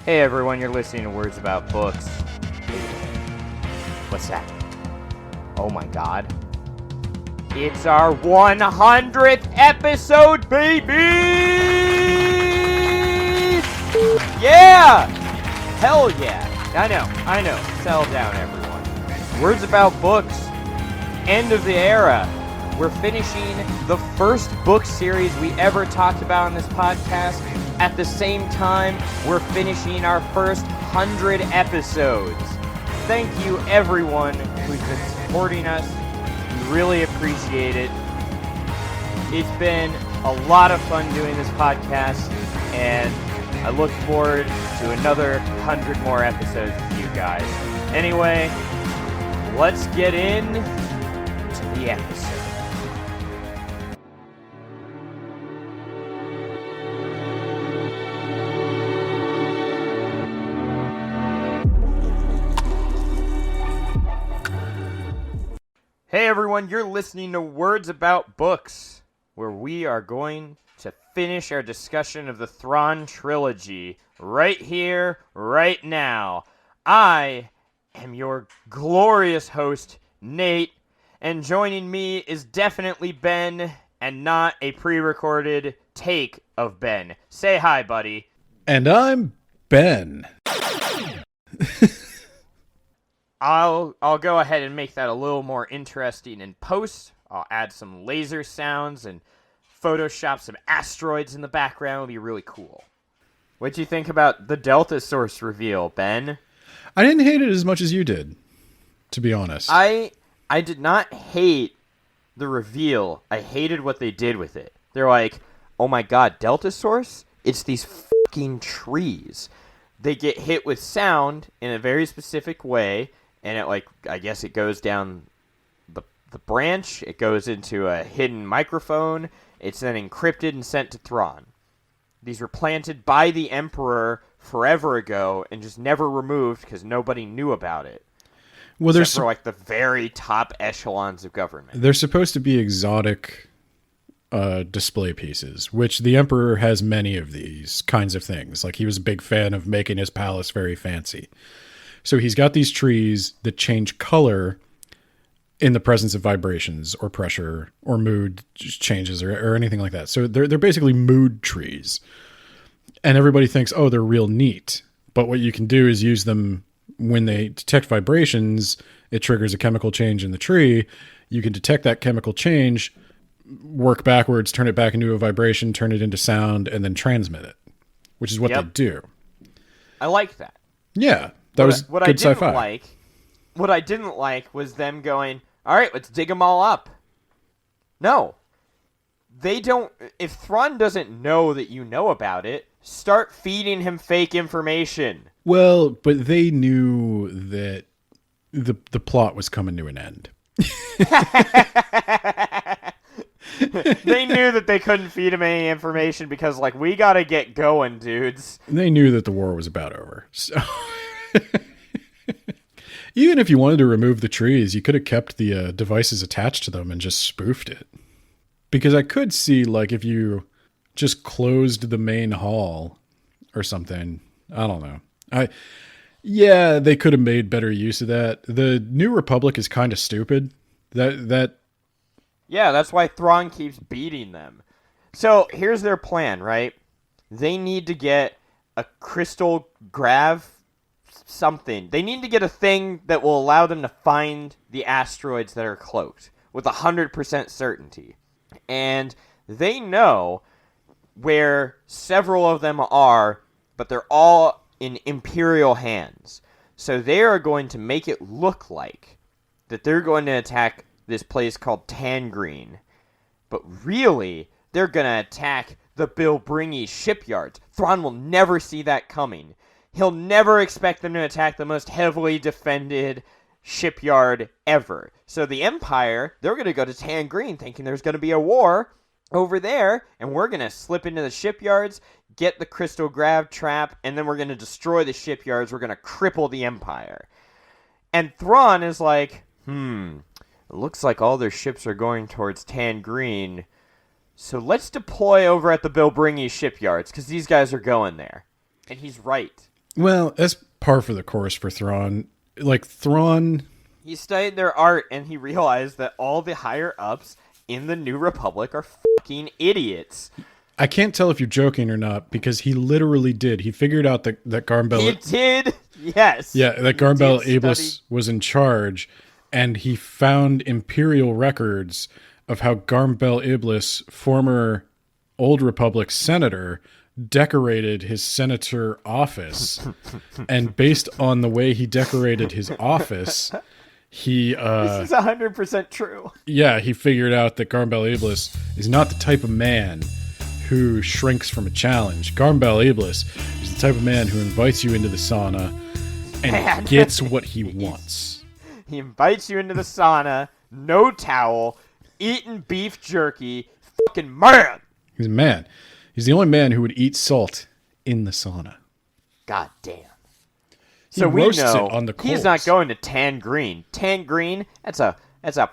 Hey everyone, you're listening to Words About Books. What's that? Oh my god. It's our 100th episode, baby! Yeah! Hell yeah! I know. Settle down, everyone. Words About Books. End of the era. We're finishing the first book series we ever talked about on this podcast. At the same time, we're finishing our first 100 episodes. Thank you, everyone who's been supporting us. We really appreciate it. It's been a lot of fun doing this podcast, and I look forward to another 100 more episodes with you guys. Anyway, let's get in to the episode. Hey everyone, you're listening to Words About Books, where we are going to finish our discussion of the Thrawn Trilogy right here, right now. I am your glorious host, Nate, and joining me is definitely Ben, and not a pre-recorded take of Ben. Say hi, buddy. And I'm Ben. I'll go ahead and make that a little more interesting in post. I'll add some laser sounds and Photoshop some asteroids in the background. It'll be really cool. What'd you think about the Delta Source reveal, Ben? I didn't hate it as much as you did, to be honest. I did not hate the reveal. I hated what they did with it. They're like, oh my god, Delta Source? It's these fucking trees. They get hit with sound in a very specific way. And I guess it goes down the branch. It goes into a hidden microphone. It's then encrypted and sent to Thrawn. These were planted by the Emperor forever ago and just never removed because nobody knew about it. Well, except for the very top echelons of government. They're supposed to be exotic display pieces, which the Emperor has many of these kinds of things. Like, he was a big fan of making his palace very fancy. So he's got these trees that change color in the presence of vibrations or pressure or mood changes or anything like that. So they're basically mood trees. And everybody thinks, oh, they're real neat. But what you can do is use them when they detect vibrations. It triggers a chemical change in the tree. You can detect that chemical change, work backwards, turn it back into a vibration, turn it into sound, and then transmit it, which is what they do. I like that. Yeah. That was good sci-fi. What I didn't like was them going, all right, let's dig them all up. No. They don't. If Thrawn doesn't know that you know about it, start feeding him fake information. Well, but they knew that the plot was coming to an end. They knew that they couldn't feed him any information because, we gotta get going, dudes. They knew that the war was about over. So... Even if you wanted to remove the trees, you could have kept the devices attached to them and just spoofed it. Because I could see, if you just closed the main hall or something. I don't know. Yeah, they could have made better use of that. The New Republic is kind of stupid. Yeah, that's why Thrawn keeps beating them. So, here's their plan, right? They need to get a crystal grav something. They need to get a thing that will allow them to find the asteroids that are cloaked with 100% certainty. And they know where several of them are, but they're all in Imperial hands. So they are going to make it look like that they're going to attack this place called Tangreen. But really, they're going to attack the Bilbringi shipyards. Thrawn will never see that coming. He'll never expect them to attack the most heavily defended shipyard ever. So the Empire, they're going to go to Tangreen thinking there's going to be a war over there, and we're going to slip into the shipyards, get the crystal grav trap, and then we're going to destroy the shipyards. We're going to cripple the Empire. And Thrawn is like, it looks like all their ships are going towards Tangreen, so let's deploy over at the Bilbringi shipyards, because these guys are going there. And he's right. Well, that's par for the course for Thrawn. Like Thrawn, He studied their art and he realized that all the higher ups in the New Republic are fucking idiots. I can't tell if you're joking or not because he literally did. He figured out that He did, yes. yeah, that He Garmbel did Ablis study- was in charge, and he found imperial records of how Garmbel Iblis, former Old Republic senator, decorated his senator office. And based on the way he decorated his office, he This is 100% true. he figured out that Garmbel Iblis is not the type of man who shrinks from a challenge. Garmbel Iblis is the type of man who invites you into the sauna and Man. gets what he wants. He invites you into the sauna, no towel, eating beef jerky, fucking man. He's a man. He's the only man who would eat salt in the sauna. God damn. He So we roasts know it on the he's coals. not going to Tan Green. Tan Green, that's a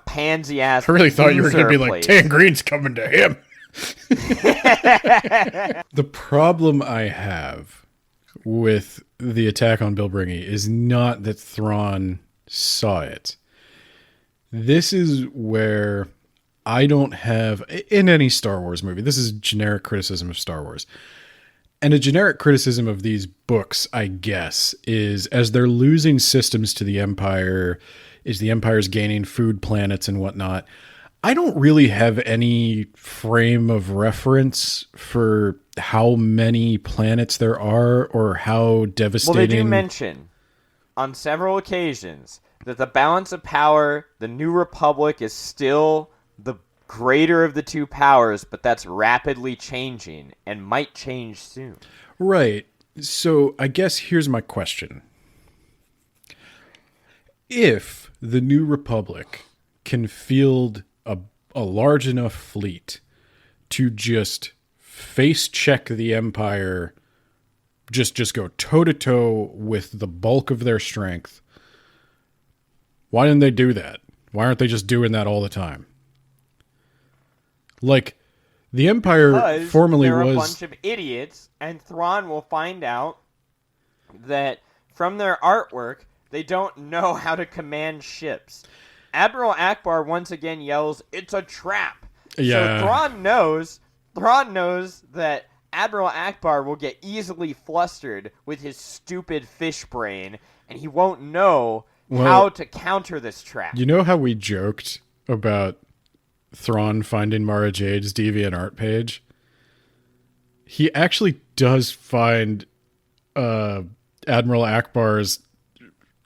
pansy ass. I really thought you were going to be like, place. Tangreen's coming to him. The problem I have with the attack on Bilbringi is not that Thrawn saw it. This is where I don't have, in any Star Wars movie, this is generic criticism of Star Wars. And a generic criticism of these books, I guess, is as they're losing systems to the Empire, is the Empire's gaining food planets and whatnot. I don't really have any frame of reference for how many planets there are or how devastating. Well, they do mention on several occasions that the balance of power, the New Republic is still the greater of the two powers, but that's rapidly changing and might change soon. Right. So I guess here's my question. If the New Republic can field a large enough fleet to just face check the Empire, just go toe to toe with the bulk of their strength, why didn't they do that? Why aren't they just doing that all the time? Like, the Empire Because formerly they're was a bunch of idiots, and Thrawn will find out that from their artwork, they don't know how to command ships. Admiral Akbar once again yells, "It's a trap!" Yeah. So Thrawn knows that Admiral Akbar will get easily flustered with his stupid fish brain, and he won't know how to counter this trap. You know how we joked about Thrawn finding Mara Jade's deviant art page? He actually does find Admiral Akbar's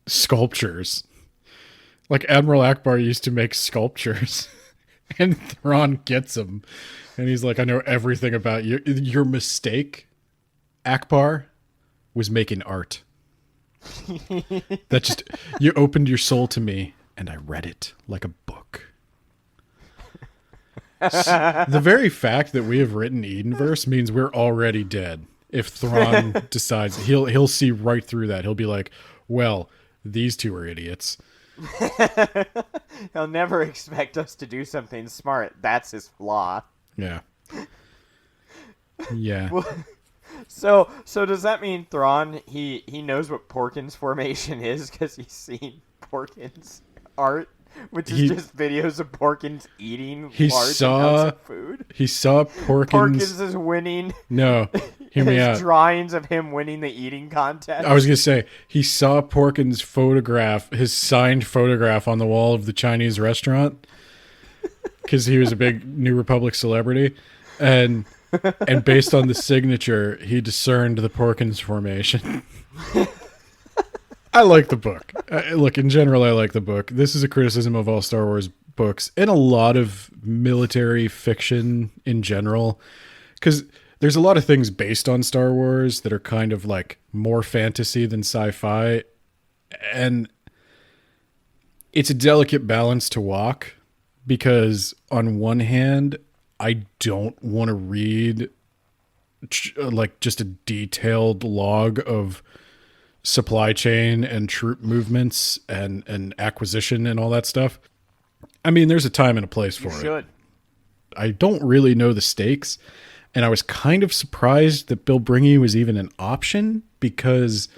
sculptures. Like, Admiral Akbar used to make sculptures, and Thrawn gets them. And he's like, I know everything about you. Your mistake, Akbar, was making art. That just, you opened your soul to me, and I read it like a book. The very fact that we have written Edenverse means we're already dead. If Thrawn decides, he'll see right through that. He'll be like, well, these two are idiots. He'll never expect us to do something smart. That's his flaw. Yeah. Yeah. So does that mean Thrawn, he knows what Porkins formation is because he's seen Porkins art, which is just videos of Porkins eating large amounts of food? He saw Porkins. Porkins is winning. No, hear me out. Drawings of him winning the eating contest. I was going to say, he saw Porkins' photograph, his signed photograph on the wall of the Chinese restaurant because he was a big New Republic celebrity. And based on the signature, he discerned the Porkins formation. I like the book. Look, in general, I like the book. This is a criticism of all Star Wars books and a lot of military fiction in general. Because there's a lot of things based on Star Wars that are kind of like more fantasy than sci-fi. And it's a delicate balance to walk because on one hand, I don't want to read like just a detailed log of supply chain and troop movements and acquisition and all that stuff. I mean, there's a time and a place for it. Should. I don't really know the stakes. And I was kind of surprised that Bill Bringy was even an option, because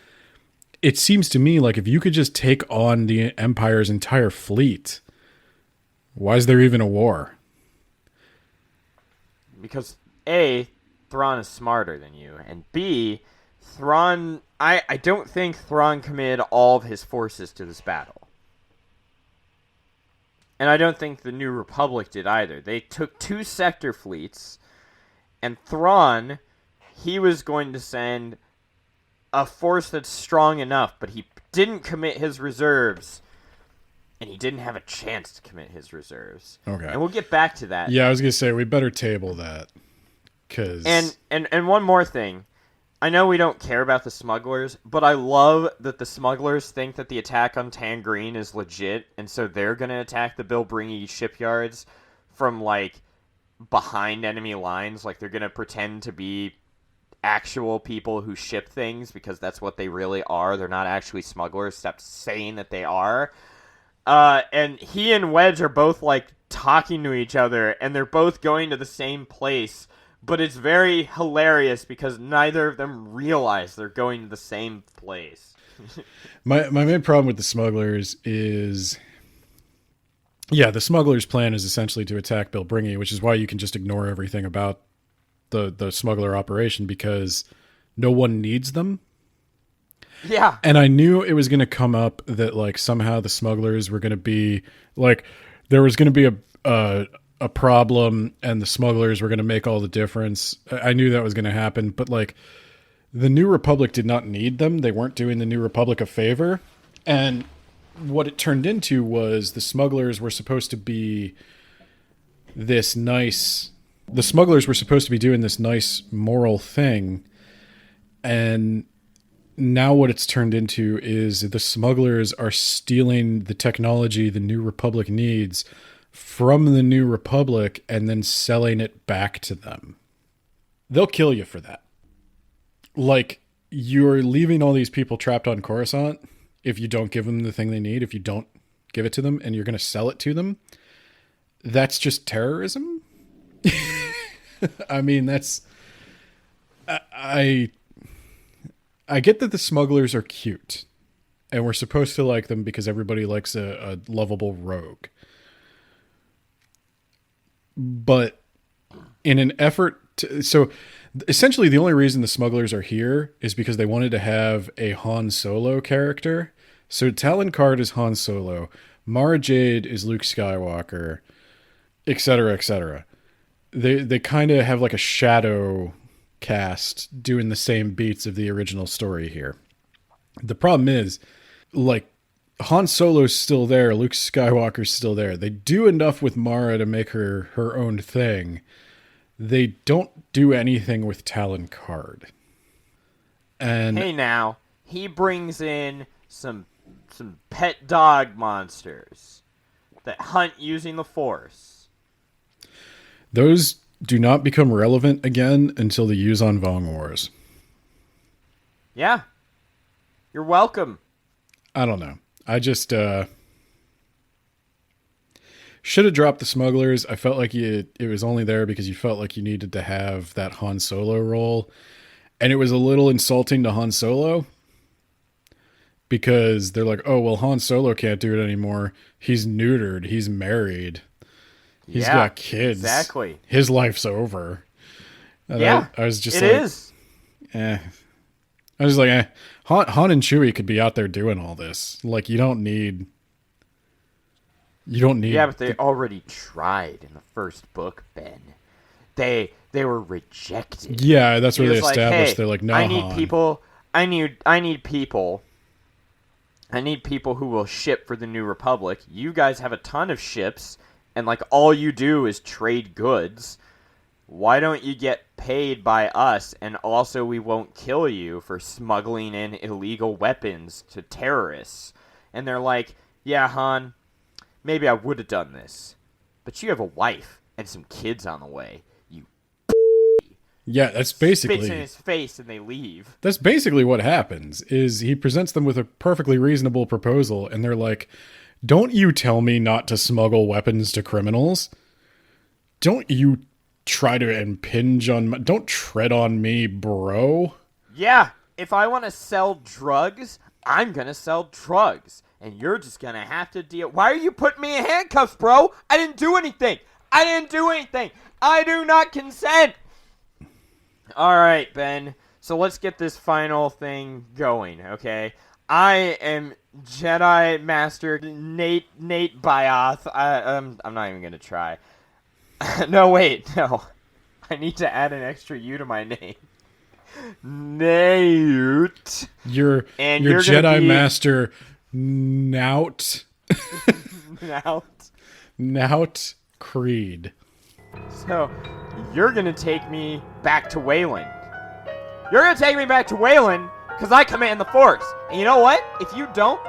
it seems to me like if you could just take on the Empire's entire fleet, why is there even a war? Because A, Thrawn is smarter than you, and B, Thrawn, I don't think Thrawn committed all of his forces to this battle. And I don't think the New Republic did either. They took 2 sector fleets, and Thrawn, he was going to send a force that's strong enough, but he didn't commit his reserves, and he didn't have a chance to commit his reserves. Okay. And we'll get back to that. Yeah, I was going to say, we better table that. Cause... And one more thing. I know we don't care about the smugglers, but I love that the smugglers think that the attack on Tangreen is legit, and so they're going to attack the Bill Bringy shipyards from, like, behind enemy lines. Like, they're going to pretend to be actual people who ship things, because that's what they really are. They're not actually smugglers, except saying that they are. And he and Wedge are both, like, talking to each other, and they're both going to the same place. But it's very hilarious because neither of them realize they're going to the same place. My main problem with the smugglers is... Yeah, the smugglers' plan is essentially to attack Bill Bringy, which is why you can just ignore everything about the smuggler operation, because no one needs them. Yeah. And I knew it was going to come up that, like, somehow the smugglers were going to be... Like, there was going to be a problem, and the smugglers were going to make all the difference. I knew that was going to happen, but, like, the New Republic did not need them. They weren't doing the New Republic a favor. And what it turned into was the smugglers were supposed to be this nice... The smugglers were supposed to be doing this nice moral thing, and now what it's turned into is the smugglers are stealing the technology the New Republic needs from the New Republic and then selling it back to them. They'll kill you for that. Like, you're leaving all these people trapped on Coruscant if you don't give them the thing they need, if you don't give it to them, and you're going to sell it to them. That's just terrorism. I mean, that's... I get that the smugglers are cute, and we're supposed to like them because everybody likes a lovable rogue. But in an effort to... So, essentially, the only reason the smugglers are here is because they wanted to have a Han Solo character. So, Talon Karrde is Han Solo, Mara Jade is Luke Skywalker, etc., etc. They kind of have like a shadow cast doing the same beats of the original story here. The problem is, like, Han Solo's still there, Luke Skywalker's still there. They do enough with Mara to make her her own thing. They don't do anything with Talon Karrde. And hey, now he brings in some pet dog monsters that hunt using the Force. Those do not become relevant again until the Yuzon Vong Wars. Yeah. You're welcome. I don't know. I just should have dropped the smugglers. I felt like it was only there because you felt like you needed to have that Han Solo role. And it was a little insulting to Han Solo, because they're like, oh, well, Han Solo can't do it anymore. He's neutered. He's married. He's got kids. Exactly. His life's over. And yeah. I was just it like... is. I was like, Han and Chewie could be out there doing all this. Like, you don't need... Yeah, but they already tried in the first book, Ben. They were rejected. Yeah, that's where they like, established. Hey, they're like, no, I need Han. people. I need people. I need people who will ship for the New Republic. You guys have a ton of ships, and like all you do is trade goods. Why don't you get paid by us, and also we won't kill you for smuggling in illegal weapons to terrorists? And they're like, yeah, Han, maybe I would have done this, but you have a wife and some kids on the way. You Yeah, that's basically... spits in his face and they leave. That's basically what happens, is he presents them with a perfectly reasonable proposal, and they're like, don't you tell me not to smuggle weapons to criminals. Don't you try to impinge on my... Don't tread on me, bro. Yeah, if I want to sell drugs, I'm going to sell drugs. And you're just going to have to deal... Why are you putting me in handcuffs, bro? I didn't do anything. I do not consent. All right, Ben. So let's get this final thing going, okay? I am Jedi Master Nate Bioth. I'm not even going to try. No, wait, no. I need to add an extra U to my name. Nate. You're Jedi Master Nout. Nout Creed. So, you're gonna take me back to Wayland. You're gonna take me back to Wayland because I command the Force. And you know what? If you don't,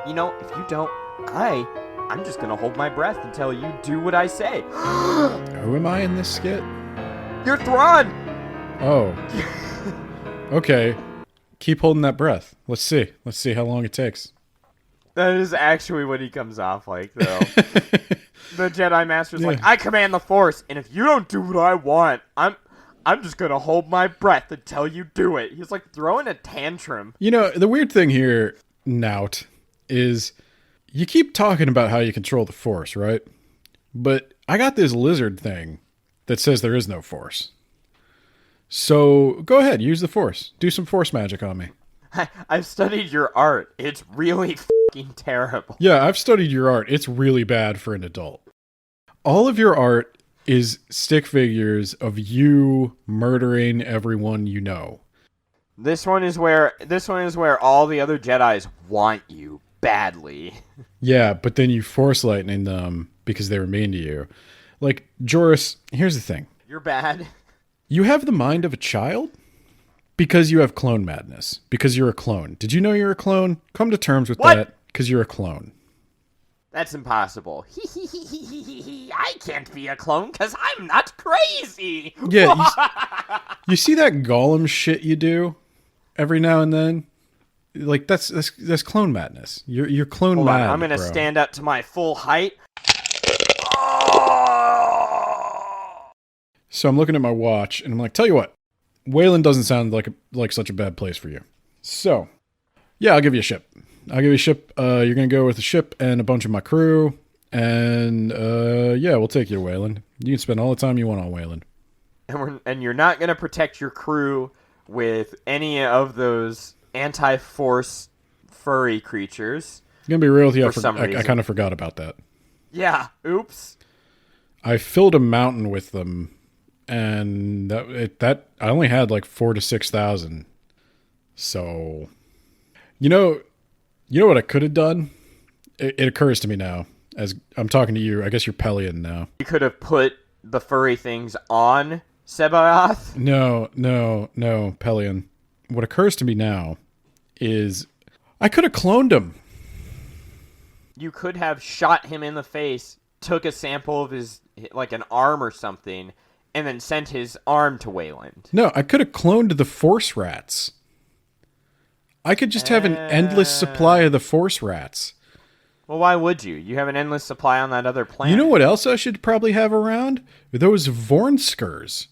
I'm just gonna hold my breath until you do what I say. Who am I in this skit? You're Thrawn! Oh. Okay. Keep holding that breath. Let's see. Let's see how long it takes. That is actually what he comes off like, though. The Jedi Master's like, I command the Force, and if you don't do what I want, I'm just gonna hold my breath until you do it. He's like throwing a tantrum. You know, the weird thing here, Nout, is you keep talking about how you control the Force, right? But I got this lizard thing that says there is no Force. So go ahead, use the Force. Do some Force magic on me. I've studied your art. It's really fucking terrible. Yeah, I've studied your art. It's really bad for an adult. All of your art is stick figures of you murdering everyone you know. This one is where all the other Jedis want you badly. Yeah, but then you Force lightning them because they were mean to you. Like, Joris, here's the thing. You're bad. You have the mind of a child because you have clone madness. Because you're a clone. Did you know you're a clone? Come to terms with that because you're a clone. That's impossible. I can't be a clone because I'm not crazy. Yeah, you see that Gollum shit you do every now and then? Like, that's clone madness. You're clone Hold mad, on, I'm going to stand up to my full height. So I'm looking at my watch, and I'm like, tell you what, Wayland doesn't sound like such a bad place for you. So, yeah, I'll give you a ship. You're going to go with a ship and a bunch of my crew, and yeah, we'll take you to Wayland. You can spend all the time you want on Wayland. And you're not going to protect your crew with any of those anti-Force furry creatures. I'm going to be real with you, I kind of forgot about that. Yeah, oops. I filled a mountain with them, and that I only had like 4,000 to 6,000. So, you know what I could have done? It occurs to me now as I'm talking to you. I guess you're Pelion now. You could have put the furry things on Sebaoth. No, Pelion. What occurs to me now is I could have cloned him. You could have shot him in the face, took a sample of his, like an arm or something, and then sent his arm to Wayland. No, I could have cloned the Force rats. I could just have an endless supply of the Force rats. Well, why would you? You have an endless supply on that other planet. You know what else I should probably have around? Those Vornskers.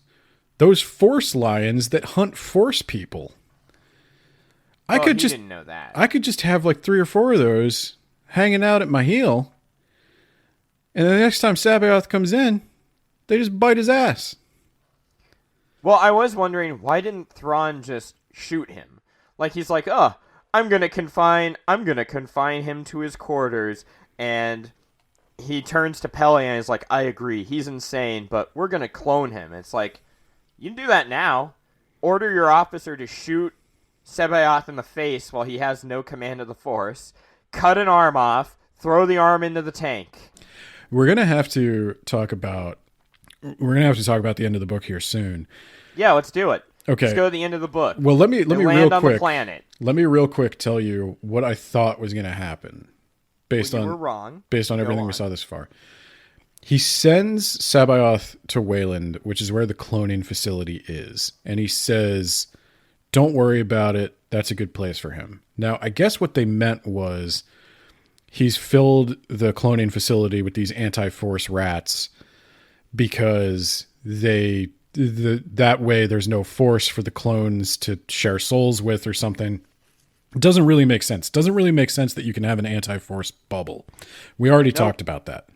Those Force lions that hunt Force people. Didn't know that. I could just have like 3 or 4 of those hanging out at my heel. And the next time Sabaoth comes in, they just bite his ass. Well, I was wondering, why didn't Thrawn just shoot him? Like, he's like, I'm gonna confine him to his quarters, and he turns to Pelion and is like, I agree, he's insane, but we're gonna clone him. It's like, you can do that now. Order your officer to shoot Sebaoth in the face while he has no command of the Force, cut an arm off, throw the arm into the tank. We're gonna have to talk about the end of the book here soon. Yeah, let's do it. Okay. Let's go to the end of the book. Well, let me land on the planet. Let me real quick tell you what I thought was going to happen based on everything we saw this far. He sends Sabaoth to Wayland, which is where the cloning facility is, and he says, "Don't worry about it. That's a good place for him." Now, I guess what they meant was he's filled the cloning facility with these anti-Force rats because they that way there's no force for the clones to share souls with or something. It doesn't really make sense. Doesn't really make sense that you can have an anti-force bubble. We already talked about that.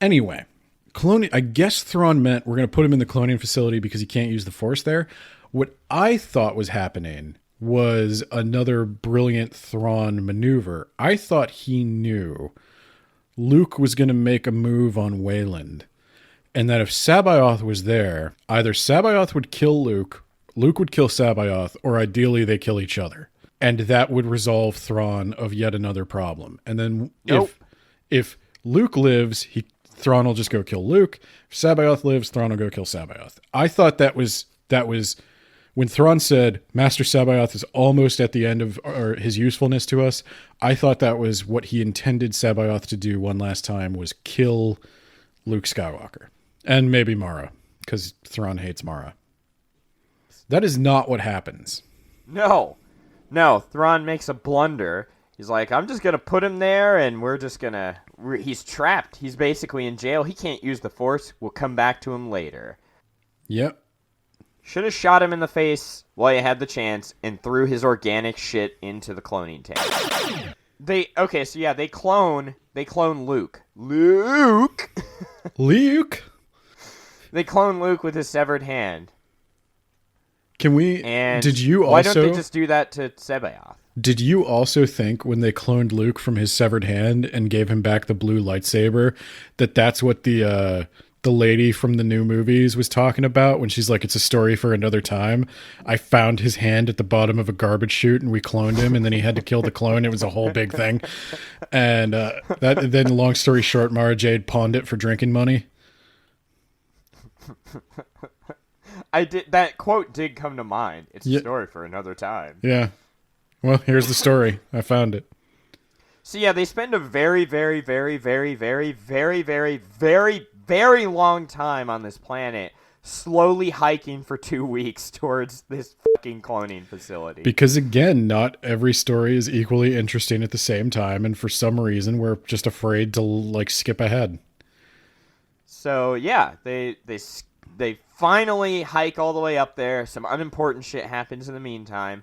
Anyway, cloning. I guess Thrawn meant we're going to put him in the cloning facility because he can't use the force there. What I thought was happening was another brilliant Thrawn maneuver. I thought he knew Luke was going to make a move on Wayland, and that if Sabaoth was there, either Sabaoth would kill Luke, Luke would kill Sabaoth, or ideally they kill each other. And that would resolve Thrawn of yet another problem. And then if Luke lives, Thrawn will just go kill Luke. If Sabaoth lives, Thrawn will go kill Sabaoth. I thought that was when Thrawn said Master Sabaoth is almost at the end of his usefulness to us. I thought that was what he intended Sabaoth to do one last time, was kill Luke Skywalker. And maybe Mara, because Thrawn hates Mara. That is not what happens. No, Thrawn makes a blunder. He's like, I'm just going to put him there, and we're just going to... He's trapped. He's basically in jail. He can't use the Force. We'll come back to him later. Yep. Should have shot him in the face while you had the chance and threw his organic shit into the cloning tank. They clone Luke. Luke! Luke! They clone Luke with his severed hand. Can we... And did you why also... don't they just do that to Sabaoth? Did you also think when they cloned Luke from his severed hand and gave him back the blue lightsaber that's what the lady from the new movies was talking about when she's like, it's a story for another time? I found his hand at the bottom of a garbage chute and we cloned him, and then he had to kill the clone. It was a whole big thing. And then long story short, Mara Jade pawned it for drinking money. That quote did come to mind. It's a story for another time. Yeah. Well, here's the story. I found it. So yeah, they spend a very, very, very, very, very, very, very, very, very long time on this planet, slowly hiking for 2 weeks towards this fucking cloning facility. Because again, not every story is equally interesting at the same time, and for some reason, we're just afraid to skip ahead. So yeah, they finally hike all the way up there. Some unimportant shit happens in the meantime.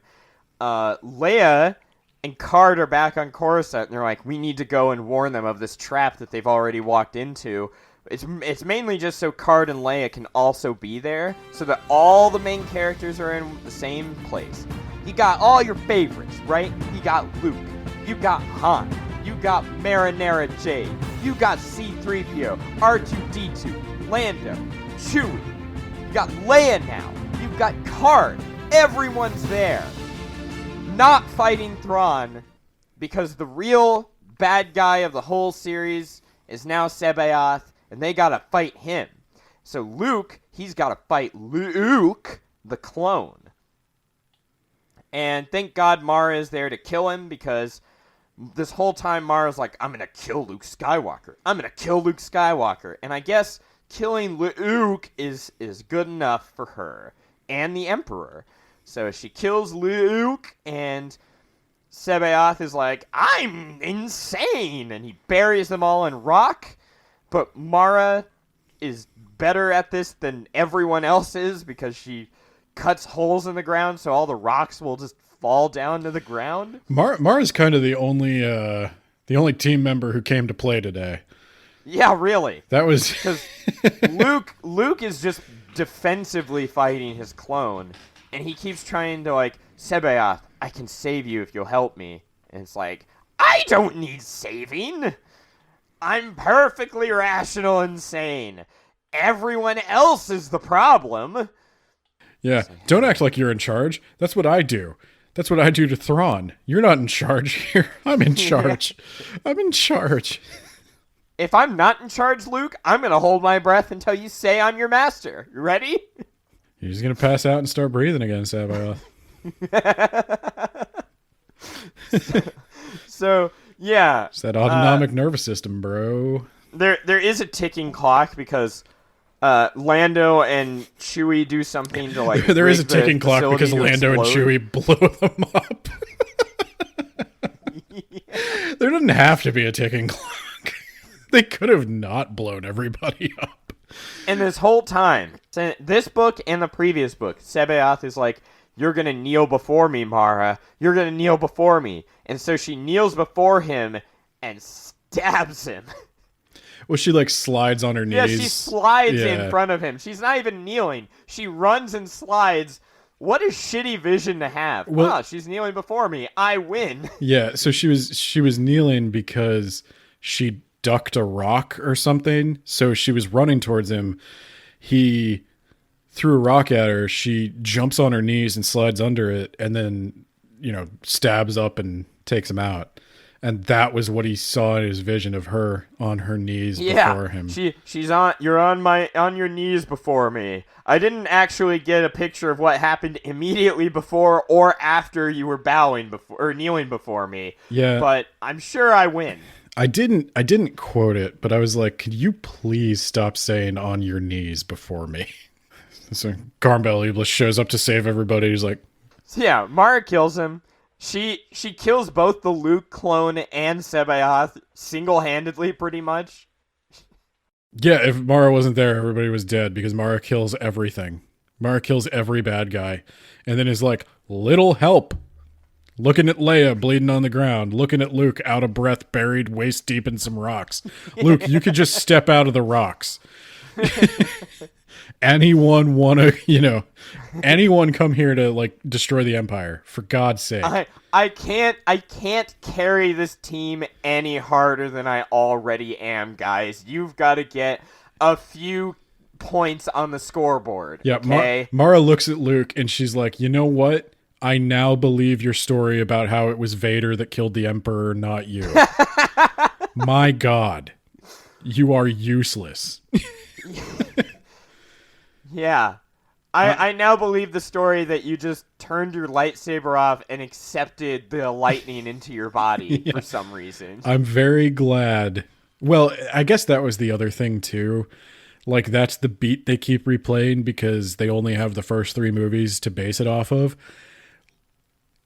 Leia and Card are back on Coruscant, and they're like, we need to go and warn them of this trap that they've already walked into. It's mainly just so Card and Leia can also be there, so that all the main characters are in the same place. You got all your favorites, right? You got Luke. You got Han. You got Marinara Jade. You got C-3PO, R2-D2, Lando, Chewie. You got Leia now. You've got Card. Everyone's there. Not fighting Thrawn, because the real bad guy of the whole series is now Sabaoth, and they gotta fight him. So Luke, he's gotta fight Luke, the clone. And thank God Mara is there to kill him, because this whole time Mara's like, I'm gonna kill Luke Skywalker. I'm gonna kill Luke Skywalker. And I guess killing Luke is good enough for her and the Emperor. So she kills Luke, and Sabaoth is like, I'm insane! And he buries them all in rock. But Mara is better at this than everyone else is, because she cuts holes in the ground so all the rocks will just fall down to the ground. Mara's kind of the only team member who came to play today. Yeah, really. That was... Because Luke is just defensively fighting his clone. And he keeps trying to, Sabaoth, I can save you if you'll help me. And it's like, I don't need saving. I'm perfectly rational and sane. Everyone else is the problem. Yeah, don't act like you're in charge. That's what I do. That's what I do to Thrawn. You're not in charge here. I'm in charge. I'm in charge. If I'm not in charge, Luke, I'm going to hold my breath until you say I'm your master. You ready? You're just going to pass out and start breathing again, Sabaoth. So, yeah. It's that autonomic nervous system, bro. There is a ticking clock, because Lando and Chewie do something to, there is a ticking clock because Lando and Chewie blow them up. Yeah. There didn't have to be a ticking clock. They could have not blown everybody up. And this whole time, this book and the previous book, Sebaoth is like, "You're going to kneel before me, Mara. You're going to kneel before me." And so she kneels before him and stabs him. Well, she like slides on her knees. Yeah, she slides Yeah. in front of him. She's not even kneeling. She runs and slides. What a shitty vision to have. Well, She's kneeling before me. I win. Yeah, so she was kneeling because she ducked a rock or something. So she was running towards him. He threw a rock at her. She jumps on her knees and slides under it, and then stabs up and takes him out. And that was what he saw in his vision of her on her knees before him. She's on. You're on your knees before me. I didn't actually get a picture of what happened immediately before or after you were bowing before or kneeling before me. Yeah, but I'm sure I win. I didn't quote it, but I was like, could you please stop saying "on your knees" before me? So Garmbel Iblis shows up to save everybody. He's like, yeah, Mara kills him. She kills both the Luke clone and Sebaoth single-handedly, pretty much. yeah, if Mara wasn't there, everybody was dead because Mara kills everything. Mara kills every bad guy. And then is like, little help. Looking at Leia bleeding on the ground. Looking at Luke out of breath, buried waist deep in some rocks. Luke, you could just step out of the rocks. Anyone come here to like destroy the Empire, for God's sake. I can't carry this team any harder than I already am, guys. You've got to get a few points on the scoreboard. Yeah, okay? Mara looks at Luke and she's like, you know what? I now believe your story about how it was Vader that killed the Emperor, not you. My God, you are useless. Yeah. I now believe the story that you just turned your lightsaber off and accepted the lightning into your body for some reason. I'm very glad. Well, I guess that was the other thing too. Like, that's the beat they keep replaying because they only have the first 3 movies to base it off of.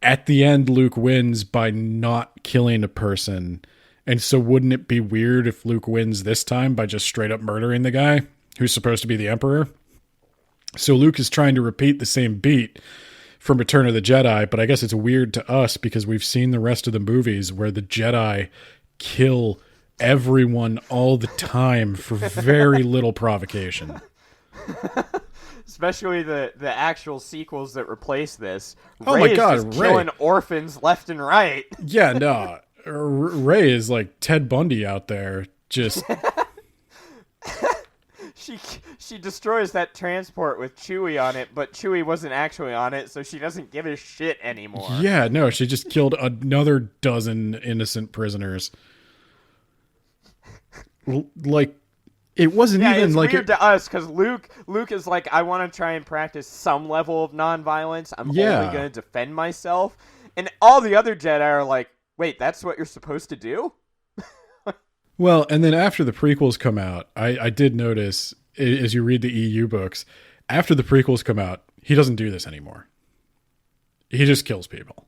At the end, Luke wins by not killing a person. And so wouldn't it be weird if Luke wins this time by just straight up murdering the guy who's supposed to be the Emperor? So Luke is trying to repeat the same beat from Return of the Jedi, but I guess it's weird to us because we've seen the rest of the movies where the Jedi kill everyone all the time for very little provocation. Especially the actual sequels that replace this. Oh Rey my is God, just Rey. killing orphans left and right. Yeah, no. Rey is like Ted Bundy out there, just... She destroys that transport with Chewie on it, but Chewie wasn't actually on it, so she doesn't give a shit anymore. Yeah, no, she just killed another dozen innocent prisoners. Like, it wasn't even it's like... weird to us, because Luke is like, I want to try and practice some level of nonviolence. I'm only going to defend myself. And all the other Jedi are like, wait, that's what you're supposed to do? Well, and then after the prequels come out, I did notice, as you read the EU books, after the prequels come out, he doesn't do this anymore. He just kills people.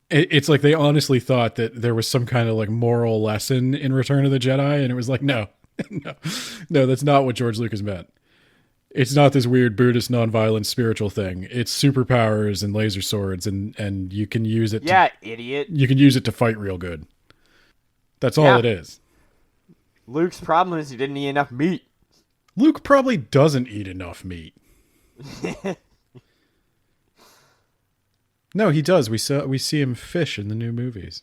It's like they honestly thought that there was some kind of like moral lesson in Return of the Jedi, and it was like, no, that's not what George Lucas meant. It's not this weird Buddhist nonviolent spiritual thing. It's superpowers and laser swords, and you can use it. Yeah, idiot. You can use it to fight real good. That's all it is. Luke's problem is he didn't eat enough meat. Luke probably doesn't eat enough meat. No, he does. We see him fish in the new movies.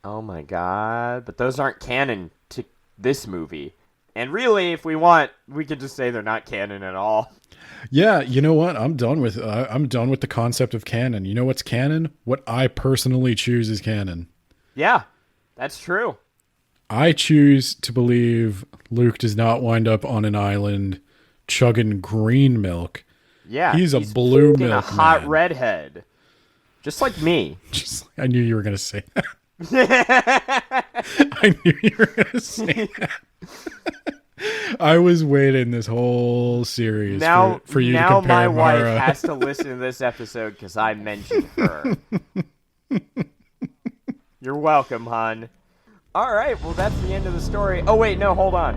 Oh my God. But those aren't canon to this movie. And really, if we want, we could just say they're not canon at all. Yeah, you know what? I'm done with the concept of canon. You know what's canon? What I personally choose is canon. Yeah, that's true. I choose to believe Luke does not wind up on an island chugging green milk. Yeah, he's a blue milk a hot man. redhead, just like me. I knew you were going to say that. I knew you were going to say that. I was waiting this whole series for you to compare my Mara. wife has to listen to this episode because I mentioned her. You're welcome, hon. All right, well, that's the end of the story. Oh, wait, no, hold on.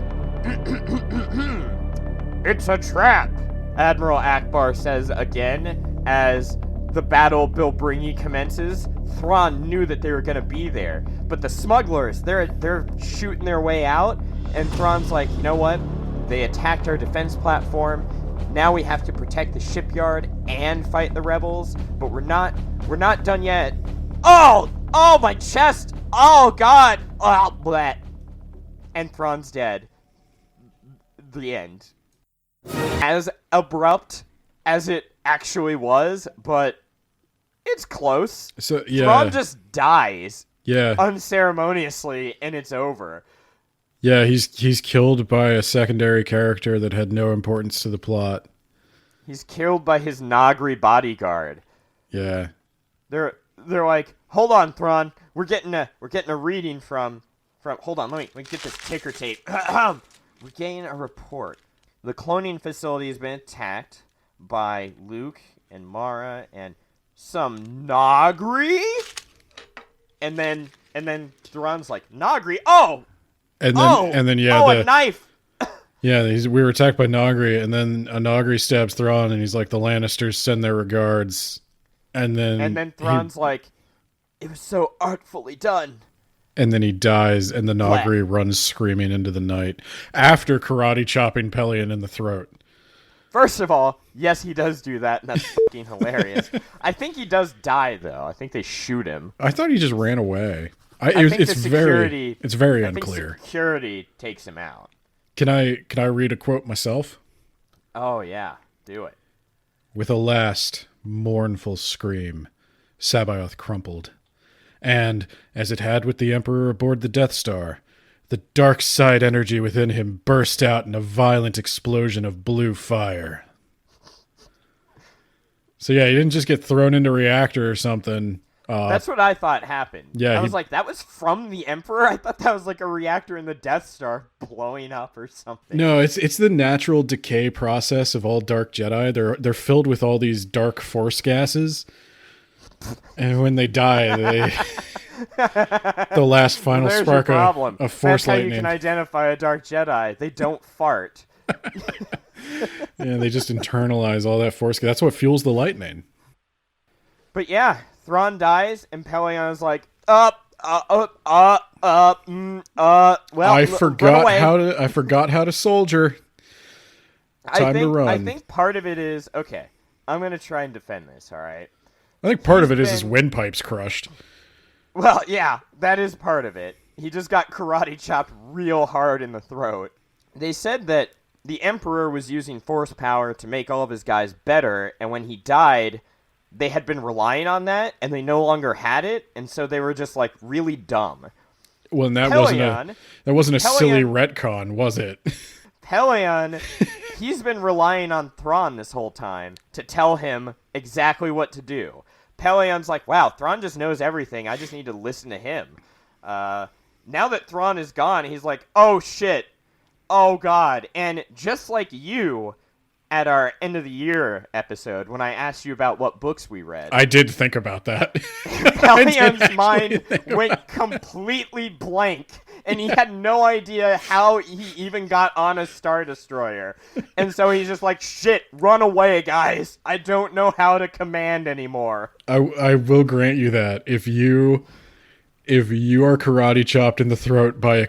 It's a trap, Admiral Akbar says again as the Battle Bilbringi commences. Thrawn knew that they were going to be there, but the smugglers, they're shooting their way out, and Thrawn's like, you know what? They attacked our defense platform. Now we have to protect the shipyard and fight the rebels, but we're not done yet. Oh, my chest. Oh God. Oh, bleh. And Thrawn's dead. The end. As abrupt as it actually was, but it's close. So yeah, Thrawn just dies yeah, unceremoniously, and it's over. yeah. He's killed by a secondary character that had no importance to the plot. He's killed by his Noghri bodyguard. Yeah. They're like, hold on, Thrawn. We're getting a reading from. Hold on, let me get this ticker tape. We're getting a report. The cloning facility has been attacked by Luke and Mara and some Noghri. And then Thrawn's like, Noghri? Oh! And then yeah, a knife! Yeah, we were attacked by Noghri, and then a Noghri stabs Thrawn, and he's like, the Lannisters send their regards. And then Thrawn's like, it was so artfully done. And then he dies, and the Noghri runs screaming into the night after karate chopping Pelion in the throat. First of all, yes, he does do that, and that's fucking hilarious. I think he does die, though. I think they shoot him. I thought he just ran away. It's very unclear. Security takes him out. Can I read a quote myself? Oh, yeah. Do it. With a last mournful scream, Sabaoth crumpled. And, as it had with the Emperor aboard the Death Star, the dark side energy within him burst out in a violent explosion of blue fire. So yeah, he didn't just get thrown into a reactor or something. That's what I thought happened. Yeah, I was like, that was from the Emperor? I thought that was like a reactor in the Death Star blowing up or something. No, it's the natural decay process of all Dark Jedi. They're filled with all these dark force gases. And when they die, the last final spark of force lightning. That's how you can identify a Dark Jedi. They don't fart. Yeah, they just internalize all that force. That's what fuels the lightning. But yeah, Thrawn dies, and Pelion is like, well, I forgot how to soldier. Time to run. I think part of it is, okay, I'm going to try and defend this, all right? I think part of it is his windpipe's crushed. Well, yeah, that is part of it. He just got karate chopped real hard in the throat. They said that the Emperor was using force power to make all of his guys better, and when he died, they had been relying on that, and they no longer had it, and so they were just, like, really dumb. Well, and that wasn't a silly retcon, was it? Pelion, he's been relying on Thrawn this whole time to tell him exactly what to do. Pelion's like, wow, Thrawn just knows everything. I just need to listen to him. Now that Thrawn is gone, he's like, oh, shit. Oh, God. And just like you at our end of the year episode, when I asked you about what books we read. I did think about that. Pelion's mind went completely blank, and he had no idea how he even got on a Star Destroyer. And so he's just like, shit, run away, guys. I don't know how to command anymore. I will grant you that. If you are karate chopped in the throat by a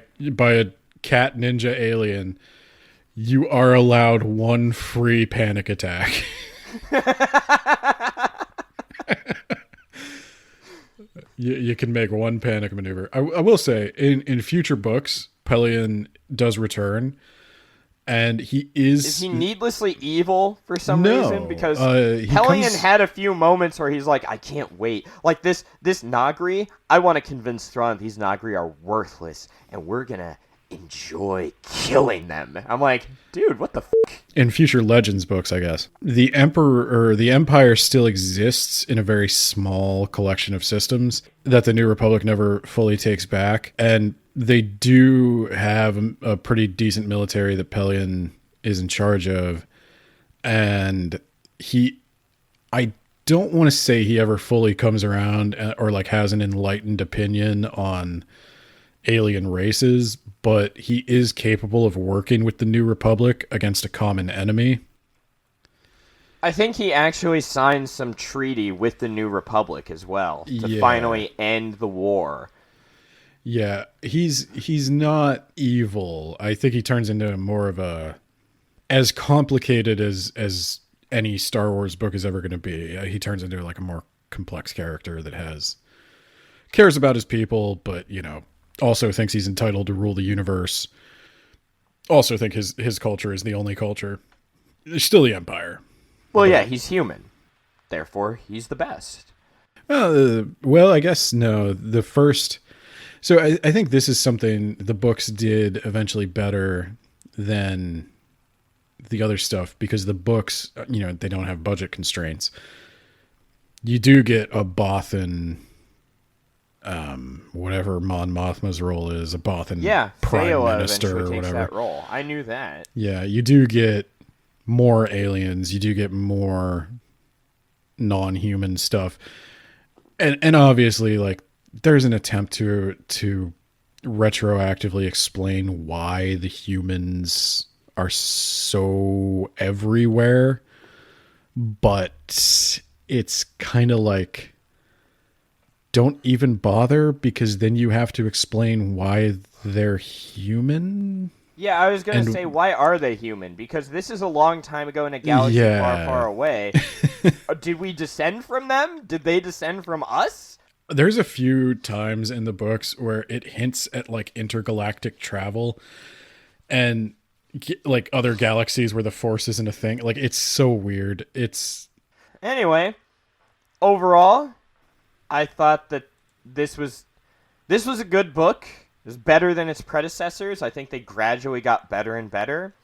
cat ninja alien, you are allowed one free panic attack. You can make one panic maneuver. I will say, in future books, Pelion does return, and he is... Is he needlessly evil for some reason? Because Pelion had a few moments where he's like, I can't wait. Like this Noghri, I want to convince Thrawn these Noghri are worthless, and we're going to enjoy killing them. I'm like, dude, what the f***? In future Legends books, I guess, the Emperor or the Empire still exists in a very small collection of systems that the New Republic never fully takes back, and they do have a pretty decent military that Pelion is in charge of, and I don't want to say he ever fully comes around or like has an enlightened opinion on alien races, but he is capable of working with the New Republic against a common enemy. I think he actually signed some treaty with the New Republic as well to Yeah. finally end the war. Yeah, he's not evil. I think he turns into more of a as complicated as any Star Wars book is ever going to be. He turns into like a more complex character that cares about his people, but also thinks he's entitled to rule the universe. Also think his culture is the only culture. There's still the Empire. Well, yeah, he's human. Therefore, he's the best. Well, I guess no. The first. So I think this is something the books did eventually better than the other stuff, because the books, they don't have budget constraints. You do get a Bothan, whatever Mon Mothma's role is, a Bothan prime Theola minister eventually or takes whatever. that role. I knew that. Yeah, you do get more aliens. You do get more non-human stuff, and obviously, like, there's an attempt to retroactively explain why the humans are so everywhere, but it's kind of like, don't even bother, because then you have to explain why they're human. Yeah, I was going to say, why are they human? Because this is a long time ago in a galaxy far, far away. Did we descend from them? Did they descend from us? There's a few times in the books where it hints at like intergalactic travel and like other galaxies where the Force isn't a thing. Like, it's so weird. Anyway, overall, I thought that this was a good book. It was better than its predecessors. I think they gradually got better and better.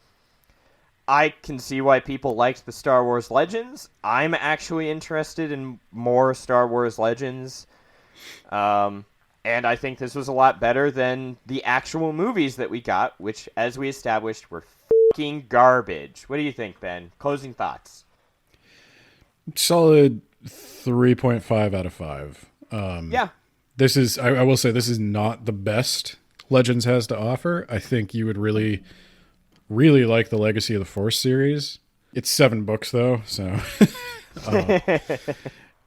I can see why people liked the Star Wars Legends. I'm actually interested in more Star Wars Legends. And I think this was a lot better than the actual movies that we got, which, as we established, were fucking garbage. What do you think, Ben? Closing thoughts. Solid 3.5 out of 5. Yeah. This is, I will say, this is not the best Legends has to offer. I think you would really, really like the Legacy of the Force series. It's 7 books, though, so.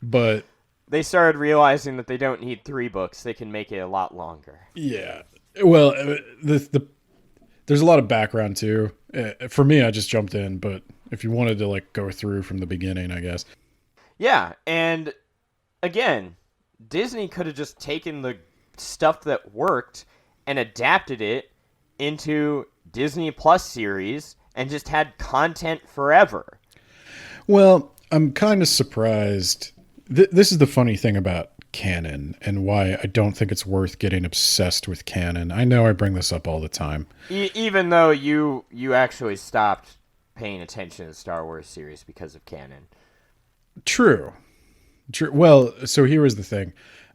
But they started realizing that they don't need 3 books. They can make it a lot longer. Yeah. Well, there's a lot of background, too. For me, I just jumped in, but if you wanted to like go through from the beginning, I guess. Yeah, and again, Disney could have just taken the stuff that worked and adapted it into Disney Plus series and just had content forever. Well, I'm kind of surprised. This is the funny thing about canon and why I don't think it's worth getting obsessed with canon. I know I bring this up all the time. Even though you actually stopped paying attention to the Star Wars series because of canon. True. Well, so here was the thing.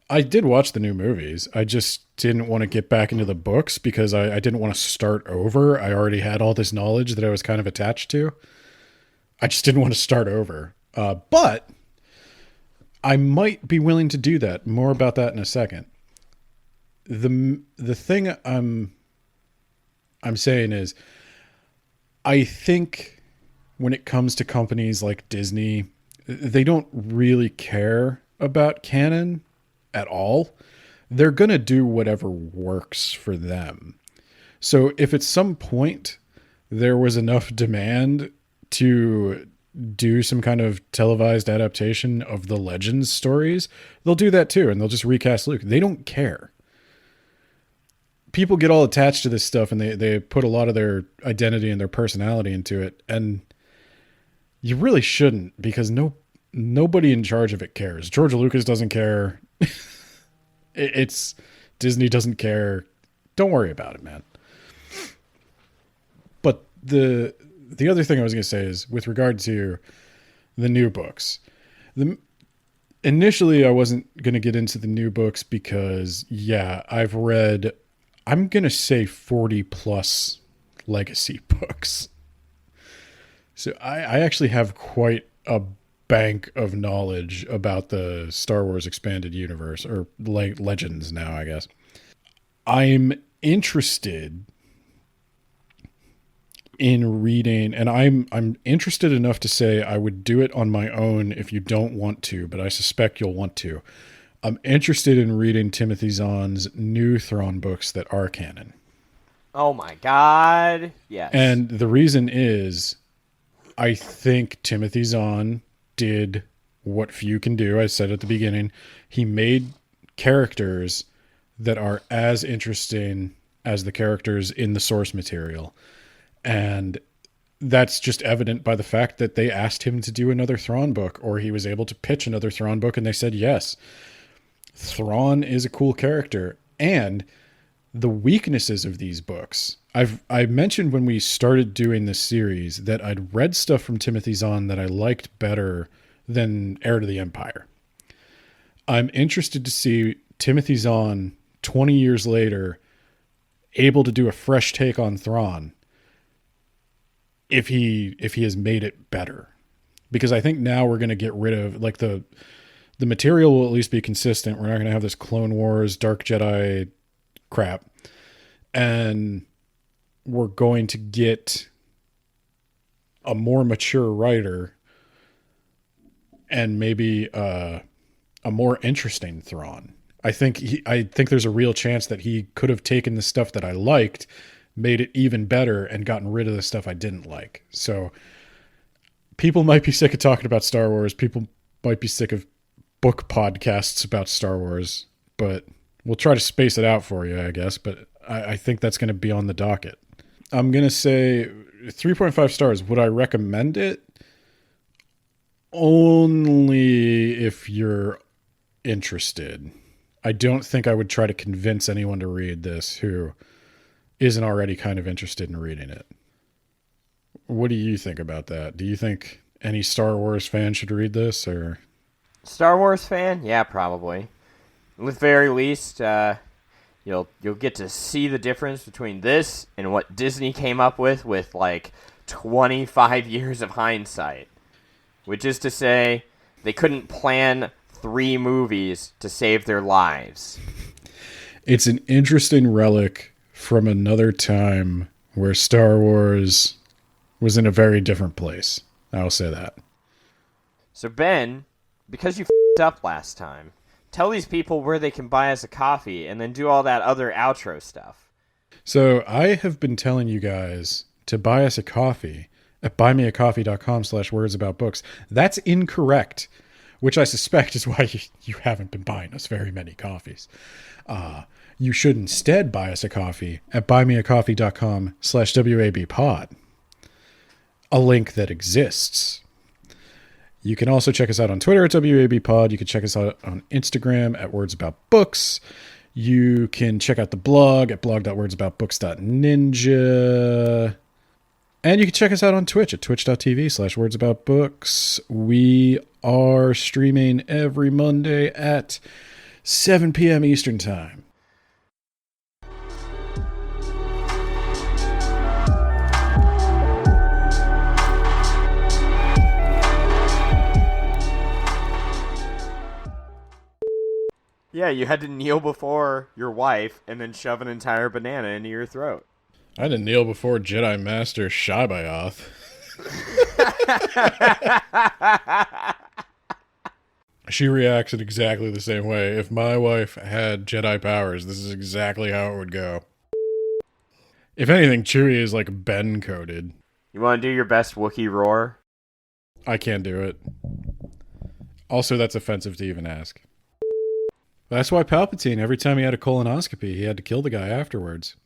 I did watch the new movies. I just didn't want to get back into the books because I didn't want to start over. I already had all this knowledge that I was kind of attached to. I just didn't want to start over. But I might be willing to do that. More about that in a second. The thing I'm saying is, I think when it comes to companies like Disney, they don't really care about canon at all. They're going to do whatever works for them. So if at some point there was enough demand to do some kind of televised adaptation of the Legends stories, they'll do that too, and they'll just recast Luke. They don't care. People get all attached to this stuff, and they put a lot of their identity and their personality into it, and you really shouldn't, because nobody in charge of it cares. George Lucas doesn't care. It's Disney doesn't care. Don't worry about it, man. But the other thing I was going to say is, with regard to the new books, initially I wasn't going to get into the new books because, yeah, I've read, I'm going to say 40 plus legacy books. So I actually have quite a bank of knowledge about the Star Wars expanded universe, or Legends now, I guess. I'm interested in reading, and I'm interested enough to say I would do it on my own if you don't want to, but I suspect you'll want to. I'm interested in reading Timothy Zahn's new Thrawn books that are canon. Oh my god. Yes. And the reason is I think Timothy Zahn did what few can do. I said at the beginning, he made characters that are as interesting as the characters in the source material. And that's just evident by the fact that they asked him to do another Thrawn book, or he was able to pitch another Thrawn book, and they said yes. Thrawn is a cool character. And the weaknesses of these books. I mentioned when we started doing this series that I'd read stuff from Timothy Zahn that I liked better than Heir to the Empire. I'm interested to see Timothy Zahn 20 years later able to do a fresh take on Thrawn if he has made it better. Because I think now we're going to get rid of, like, the material will at least be consistent. We're not going to have this Clone Wars, Dark Jedi crap. And we're going to get a more mature writer and maybe a more interesting Thrawn. I think there's a real chance that he could have taken the stuff that I liked, made it even better, and gotten rid of the stuff I didn't like. So people might be sick of talking about Star Wars. People might be sick of book podcasts about Star Wars, but we'll try to space it out for you, I guess. But I think that's going to be on the docket. I'm going to say 3.5 stars. Would I recommend it? Only if you're interested. I don't think I would try to convince anyone to read this who isn't already kind of interested in reading it. What do you think about that? Do you think any Star Wars fan should read this, or? Star Wars fan? Yeah, probably. At the very least, you'll get to see the difference between this and what Disney came up with like 25 years of hindsight. Which is to say, they couldn't plan 3 movies to save their lives. It's an interesting relic from another time where Star Wars was in a very different place. I'll say that. So Ben, because you f***ed up last time, tell these people where they can buy us a coffee and then do all that other outro stuff. So I have been telling you guys to buy us a coffee at buymeacoffee.com/wordsaboutbooks. That's incorrect, which I suspect is why you haven't been buying us very many coffees. You should instead buy us a coffee at buymeacoffee.com/WABpod, a link that exists. You can also check us out on Twitter at WABpod. You can check us out on Instagram at wordsaboutbooks. You can check out the blog at blog.wordsaboutbooks.ninja. And you can check us out on Twitch at twitch.tv/wordsaboutbooks. We are streaming every Monday at 7 p.m. Eastern Time. Yeah, you had to kneel before your wife and then shove an entire banana into your throat. I had to kneel before Jedi Master Shabayoth. She reacted exactly the same way. If my wife had Jedi powers, this is exactly how it would go. If anything, Chewie is like Ben-coded. You want to do your best Wookiee roar? I can't do it. Also, that's offensive to even ask. That's why Palpatine, every time he had a colonoscopy, he had to kill the guy afterwards.